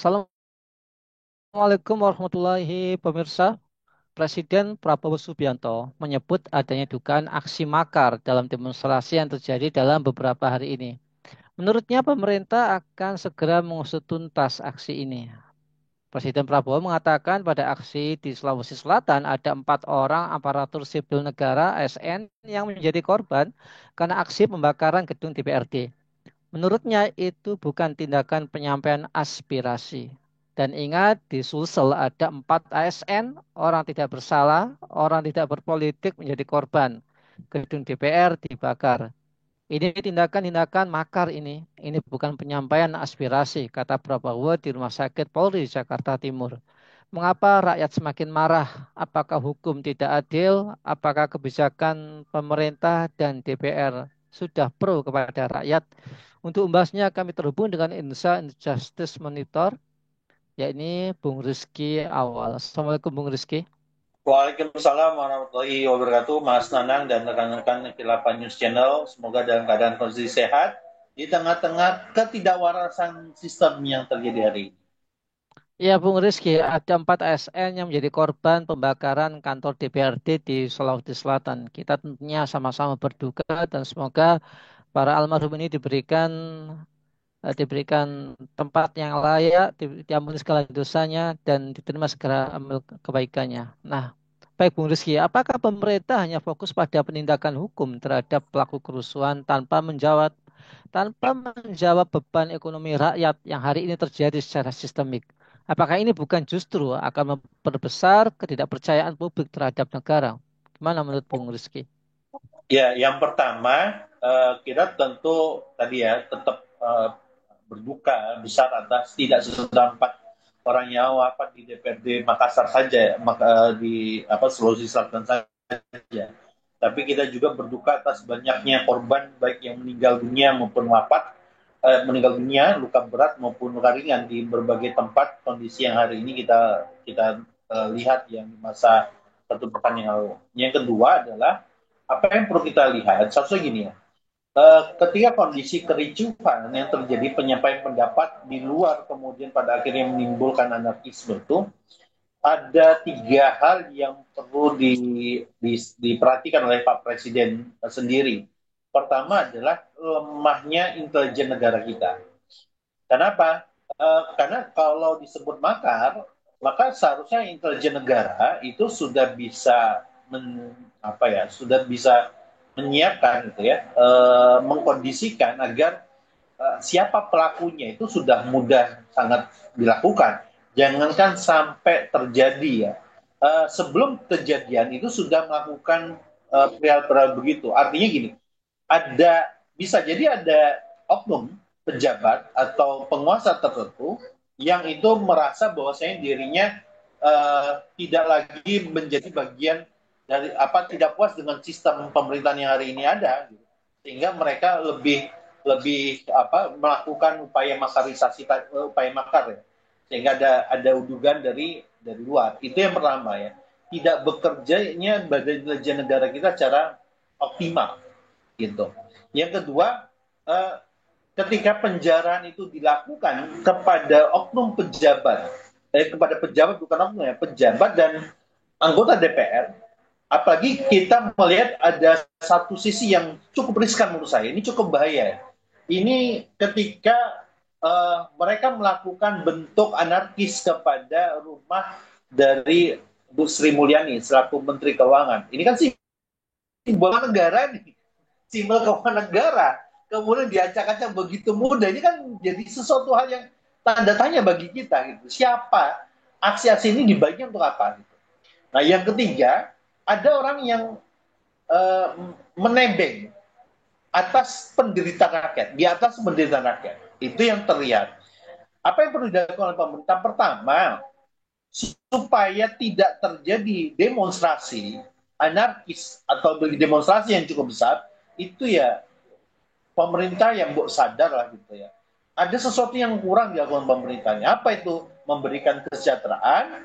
Assalamualaikum warahmatullahi pemirsa. Presiden Prabowo Subianto menyebut adanya dugaan aksi makar dalam demonstrasi yang terjadi dalam beberapa hari ini. Menurutnya pemerintah akan segera mengusut tuntas aksi ini. Presiden Prabowo mengatakan pada aksi di Sulawesi Selatan ada 4 orang aparatur sipil negara ASN yang menjadi korban karena aksi pembakaran gedung DPRD. Menurutnya itu bukan tindakan penyampaian aspirasi. Dan ingat, di Sulsel ada 4 ASN, orang tidak bersalah, orang tidak berpolitik menjadi korban. Gedung DPR dibakar. Ini tindakan-tindakan makar ini. Ini bukan penyampaian aspirasi, kata Prabowo di Rumah Sakit Polri Jakarta Timur. Mengapa rakyat semakin marah? Apakah hukum tidak adil? Apakah kebijakan pemerintah dan DPR sudah pro kepada rakyat? Untuk membahasnya kami terhubung dengan Insa Justice Monitor, yakni Bung Rizky Awal. Assalamualaikum Bung Rizky. Waalaikumsalam warahmatullahi wabarakatuh, Mas Nanang dan rekan-rekan Kilapan News Channel. Semoga dalam keadaan kondisi sehat di tengah-tengah ketidakwarasan sistem yang terjadi hari ini. Ya Bung Rizky, ada 4 ASN yang menjadi korban pembakaran kantor DPRD di Sulawesi Selatan. Kita tentunya sama-sama berduka dan semoga para almarhum ini diberikan tempat yang layak, diampuni segala dosanya dan diterima segera ambil kebaikannya. Nah, baik Bung Rizky, apakah pemerintah hanya fokus pada penindakan hukum terhadap pelaku kerusuhan tanpa menjawab beban ekonomi rakyat yang hari ini terjadi secara sistemik? Apakah ini bukan justru akan memperbesar ketidakpercayaan publik terhadap negara? Gimana menurut Bung Rizky? Ya, yang pertama kita tentu tadi ya tetap berduka besar atas tidak sesedampak orang yang wafat di DPRD Makassar saja, di Sulawesi Selatan saja. Tapi kita juga berduka atas banyaknya korban baik yang meninggal dunia maupun meninggal dunia, luka berat maupun luka ringan di berbagai tempat kondisi yang hari ini kita kita lihat yang di masa 1 pekan yang lalu. Yang kedua adalah apa yang perlu kita lihat, seharusnya gini ya, ketika kondisi kericuhan yang terjadi penyampaian pendapat di luar kemudian pada akhirnya menimbulkan anarkisme itu, ada 3 hal yang perlu diperhatikan oleh Pak Presiden sendiri. Pertama adalah lemahnya intelijen negara kita. Kenapa? Karena kalau disebut makar, maka seharusnya intelijen negara itu sudah bisa sudah bisa menyiapkan gitu ya, mengkondisikan agar siapa pelakunya itu sudah mudah sangat dilakukan. Jangankan sampai terjadi ya. Sebelum kejadian itu sudah melakukan perihal-perihal begitu. Artinya gini, bisa jadi ada oknum pejabat atau penguasa tertentu yang itu merasa bahwasanya dirinya tidak lagi menjadi bagian dari tidak puas dengan sistem pemerintahan yang hari ini ada, gitu. Sehingga mereka lebih lebih melakukan upaya makarisasi, upaya makar ya, sehingga ada udugan dari luar. Itu yang pertama ya, tidak bekerjanya badan intelijen negara kita secara optimal gitu. Yang kedua, eh, ketika penjaraan itu dilakukan kepada oknum pejabat, kepada pejabat bukan oknum ya, pejabat dan anggota DPR, apalagi kita melihat ada satu sisi yang cukup riskan menurut saya, ini cukup bahaya. Ini ketika mereka melakukan bentuk anarkis kepada rumah dari Bu Sri Mulyani selaku Menteri Keuangan. Ini kan simbol negara nih, simbol keuangan negara, kemudian diacak-acak begitu mudah, ini kan jadi sesuatu hal yang tanda tanya bagi kita gitu. Siapa aksi-aksi ini dibagikan untuk apa? Gitu. Nah, yang ketiga, ada orang yang menebeng atas penderitaan rakyat, di atas penderitaan rakyat. Itu yang terlihat. Apa yang perlu dilakukan oleh pemerintah? Pertama, supaya tidak terjadi demonstrasi anarkis atau demonstrasi yang cukup besar, itu ya pemerintah yang sadar lah gitu ya. Ada sesuatu yang kurang dilakukan pemerintahnya. Apa itu? Memberikan kesejahteraan,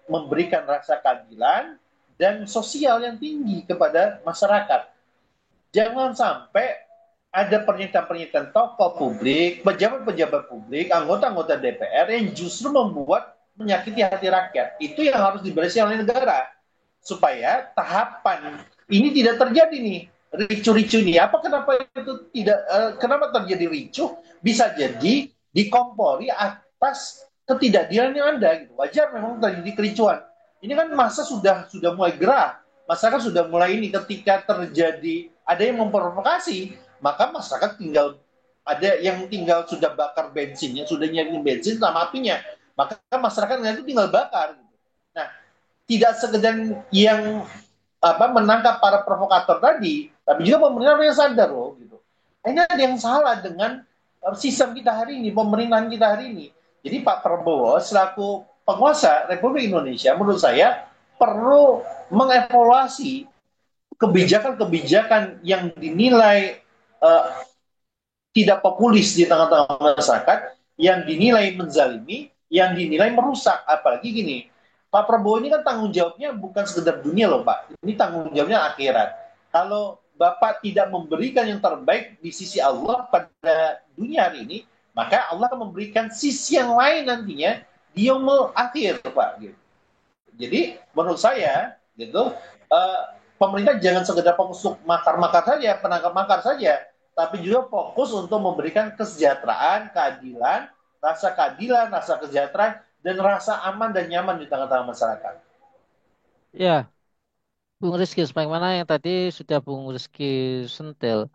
memberikan rasa keadilan, dan sosial yang tinggi kepada masyarakat. Jangan sampai ada pernyataan-pernyataan tokoh publik, pejabat-pejabat publik, anggota-anggota DPR yang justru membuat menyakiti hati rakyat. Itu yang harus dibereskan oleh negara supaya tahapan ini tidak terjadi nih ricu-ricu ini. Kenapa itu tidak? Kenapa terjadi ricu? Bisa jadi dikompori atas ketidakadilan yang ada. Gitu. Wajar memang terjadi kericuan. Ini kan masa sudah mulai gerah, masyarakat sudah mulai ini ketika terjadi ada yang memprovokasi, maka masyarakat tinggal ada yang tinggal sudah bakar bensinnya, sudah nyiapin bensin sama apinya, maka masyarakat itu tinggal bakar. Nah, tidak sekedar yang menangkap para provokator tadi, tapi juga pemerintah yang sadar loh gitu. Ini ada yang salah dengan sistem kita hari ini, pemerintahan kita hari ini. Jadi Pak Prabowo selaku penguasa Republik Indonesia menurut saya perlu mengevaluasi kebijakan-kebijakan yang dinilai tidak populis di tengah-tengah masyarakat, yang dinilai menzalimi, yang dinilai merusak. Apalagi gini, Pak Prabowo ini kan tanggung jawabnya bukan sekedar dunia loh Pak, ini tanggung jawabnya akhirat. Kalau Bapak tidak memberikan yang terbaik di sisi Allah pada dunia hari ini, maka Allah akan memberikan sisi yang lain nantinya di yaumul akhir Pak. Gitu. Jadi menurut saya gitu, pemerintah jangan sekedar fokus untuk makar-makar saja, penangkap makar saja, tapi juga fokus untuk memberikan kesejahteraan, keadilan, rasa kesejahteraan, dan rasa aman dan nyaman di tengah-tengah masyarakat. Ya, Bung Rizky, sebagaimana yang tadi sudah Bung Rizky sentil.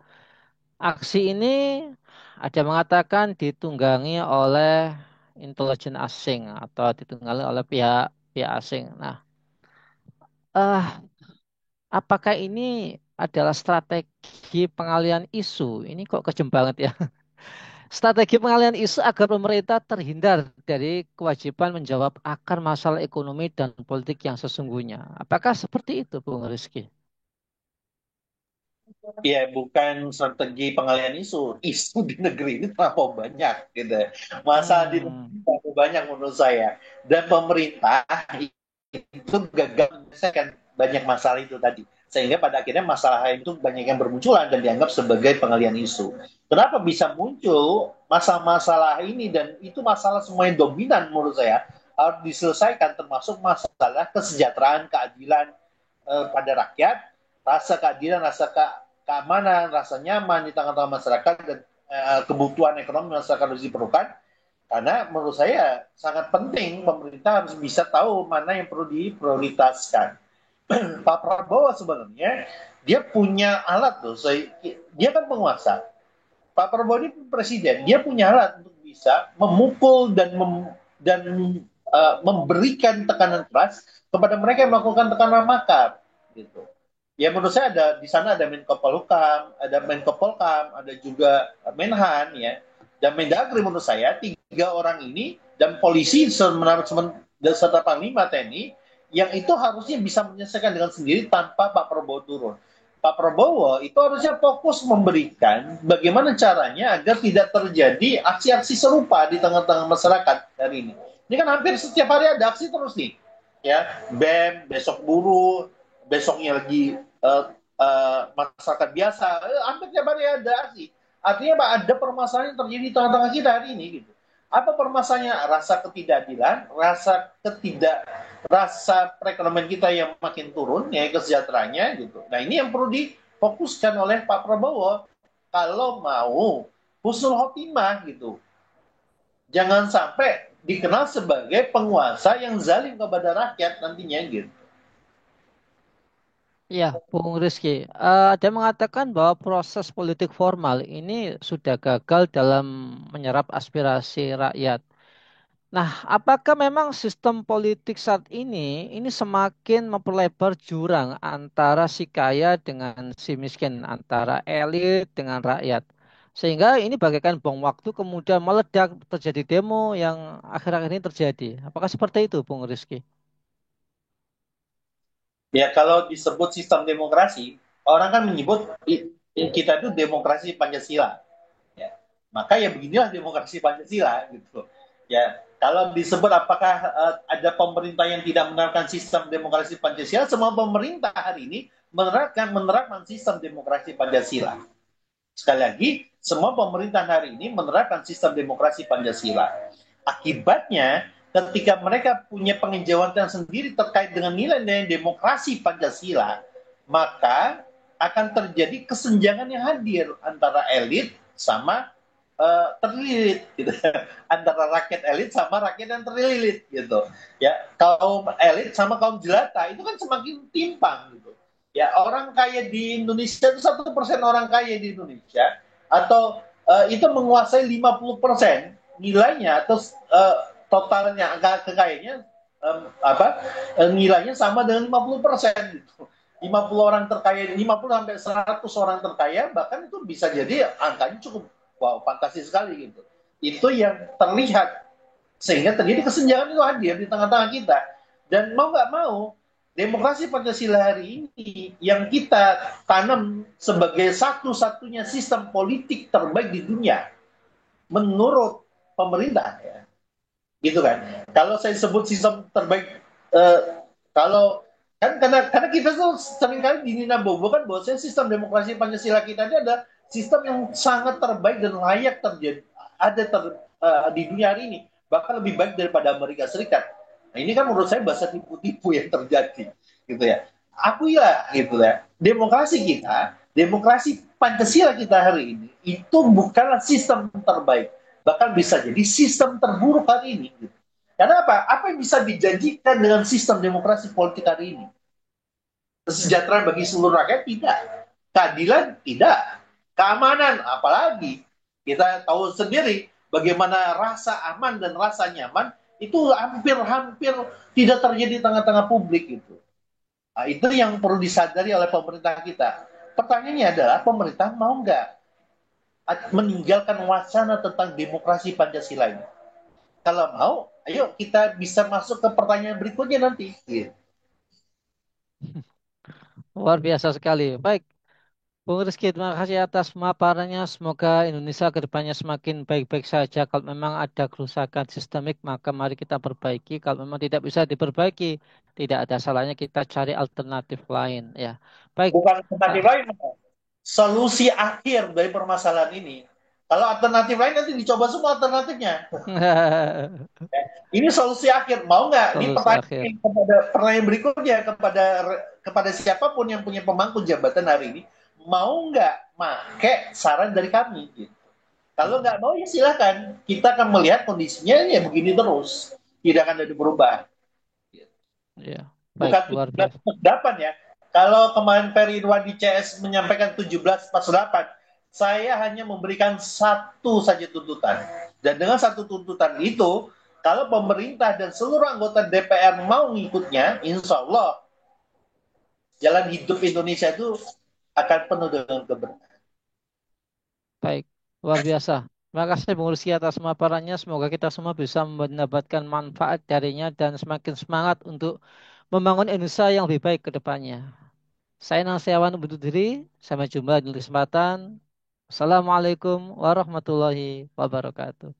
Aksi ini ada mengatakan ditunggangi oleh intelijen asing atau ditunggangi oleh pihak pihak asing. Nah, eh apakah ini adalah strategi pengalian isu? Ini kok kejem banget ya. Strategi pengalian isu agar pemerintah terhindar dari kewajiban menjawab akar masalah ekonomi dan politik yang sesungguhnya. Apakah seperti itu, Bung Rizky? Ya, bukan strategi pengalian isu. Isu di negeri ini terlalu banyak, gitu. Masalah di negeri Hmm, terlalu banyak menurut saya. Dan pemerintah itu gagal menyelesaikan banyak masalah itu tadi. Sehingga pada akhirnya masalah itu banyak yang bermunculan dan dianggap sebagai pengalian isu. Kenapa bisa muncul masalah-masalah ini dan itu masalah semuanya dominan menurut saya harus diselesaikan termasuk masalah kesejahteraan, keadilan pada rakyat, rasa keadilan, keamanan, rasa nyaman di tengah-tengah masyarakat dan kebutuhan ekonomi masyarakat harus diperlukan karena menurut saya sangat penting pemerintah harus bisa tahu mana yang perlu diprioritaskan. Pak Prabowo sebenarnya dia punya alat tuh, dia kan penguasa. Pak Prabowo ini presiden, dia punya alat untuk bisa memukul dan memberikan tekanan keras kepada mereka yang melakukan tekanan makar, gitu. Ya menurut saya ada di sana ada Menko Polhukam, ada Menko Polkam, ada juga Menhan ya. Dan Mendagri menurut saya tiga orang ini dan polisi serta Panglima TNI yang itu harusnya bisa menyelesaikan dengan sendiri tanpa Pak Prabowo turun. Pak Prabowo itu harusnya fokus memberikan bagaimana caranya agar tidak terjadi aksi-aksi serupa di tengah-tengah masyarakat hari ini. Ini kan hampir setiap hari ada aksi terus nih. Ya, BEM, besok buruh, besoknya lagi masyarakat biasa, hampir tiap hari ada aksi. Artinya Pak, ada permasalahan yang terjadi di tengah-tengah kita hari ini gitu. Apa permasalahannya? Rasa ketidakadilan, rasa perekonomian kita yang makin turun, ya kesejahteraannya gitu. Nah ini yang perlu difokuskan oleh Pak Prabowo kalau mau husnul khotimah gitu. Jangan sampai dikenal sebagai penguasa yang zalim kepada rakyat nantinya gitu. ya, Bung Rizky. Ada yang mengatakan bahwa proses politik formal ini sudah gagal dalam menyerap aspirasi rakyat. Nah, apakah memang sistem politik saat ini semakin memperlebar jurang antara si kaya dengan si miskin, antara elit dengan rakyat? Sehingga ini bagaikan bom waktu kemudian meledak terjadi demo yang akhir-akhir ini terjadi. Apakah seperti itu, Bung Rizky? Ya kalau disebut sistem demokrasi, orang kan menyebut kita itu demokrasi Pancasila. Ya. Maka ya beginilah demokrasi Pancasila gitu. Ya, kalau disebut apakah ada pemerintah yang tidak menerapkan sistem demokrasi Pancasila, semua pemerintah hari ini menerapkan sistem demokrasi Pancasila. Sekali lagi, semua pemerintahan hari ini menerapkan sistem demokrasi Pancasila. Akibatnya, ketika mereka punya penginjauan sendiri terkait dengan nilai-nilai demokrasi Pancasila, maka akan terjadi kesenjangan yang hadir antara elit sama terlilit gitu. Antara rakyat elit sama rakyat yang terlilit gitu. Ya, kaum elit sama kaum jelata itu kan semakin timpang gitu. Ya, orang kaya di Indonesia itu 1% orang kaya di Indonesia atau itu menguasai 50% nilainya atau totalnya angka kekayaannya nilainya sama dengan 50% gitu. 50 orang terkaya, 50 sampai 100 orang terkaya, bahkan itu bisa jadi angkanya cukup wow, fantasi sekali gitu. Itu yang terlihat sehingga terjadi kesenjangan itu hadir di tengah-tengah kita. Dan mau nggak mau, demokrasi Pancasila hari ini yang kita tanam sebagai satu-satunya sistem politik terbaik di dunia menurut pemerintah ya, gitu kan. Kalau saya sebut sistem terbaik, eh, kalau kan karena kita tuh seringkali dininabobokan bahwa sistem demokrasi Pancasila kita ini ada sistem yang sangat terbaik dan layak terjadi ada di dunia hari ini, bahkan lebih baik daripada Amerika Serikat. Nah ini kan menurut saya bahasa tipu-tipu yang terjadi, gitu ya. Akuilah gitu ya, demokrasi Pancasila kita hari ini itu bukanlah sistem terbaik, bahkan bisa jadi sistem terburuk hari ini. Karena apa? Apa yang bisa dijanjikan dengan sistem demokrasi politik hari ini? Kesejahteraan bagi seluruh rakyat tidak, keadilan tidak, keamanan apalagi. Kita tahu sendiri bagaimana rasa aman dan rasa nyaman itu hampir-hampir tidak terjadi di tengah-tengah publik itu. Nah, itu yang perlu disadari oleh pemerintah kita. Pertanyaannya adalah pemerintah mau nggak meninggalkan wacana tentang demokrasi Pancasila ini? Kalau mau, ayo kita bisa masuk ke pertanyaan berikutnya nanti. Gitu. Luar biasa sekali. Baik, Bung Rizky, terima kasih atas pemaparannya. Semoga Indonesia ke depannya semakin baik-baik saja. Kalau memang ada kerusakan sistemik, maka mari kita perbaiki. Kalau memang tidak bisa diperbaiki, tidak ada salahnya kita cari alternatif lain. Ya, baik. Bukan alternatif Ah. lain, solusi akhir dari permasalahan ini. Kalau alternatif lain nanti dicoba semua alternatifnya. Ini solusi akhir. Mau nggak? Ini Solusi akhir. pertanyaan kepada pertanyaan berikutnya kepada siapapun yang punya pemangku jabatan hari ini, mau nggak make saran dari kami? Gitu. Kalau nggak mau ya silakan. Kita akan melihat kondisinya ya begini terus, tidak akan ada berubah. Ya, baik, Bukan luar biasa. 1748 ya. Kalau kemarin Ferry Irwan di CS menyampaikan 1748, saya hanya memberikan satu saja tuntutan. Dan dengan satu tuntutan itu, kalau pemerintah dan seluruh anggota DPR mau ngikutnya, insya Allah jalan hidup Indonesia itu akan penuh dengan keberkahan. Baik, luar biasa. Terima kasih Bung Rizky atas pemaparannya. Semoga kita semua bisa mendapatkan manfaat darinya dan semakin semangat untuk membangun Indonesia yang lebih baik ke depannya. Saya Nasiawan undur diri. Sampai jumpa di kesempatan. Assalamualaikum warahmatullahi wabarakatuh.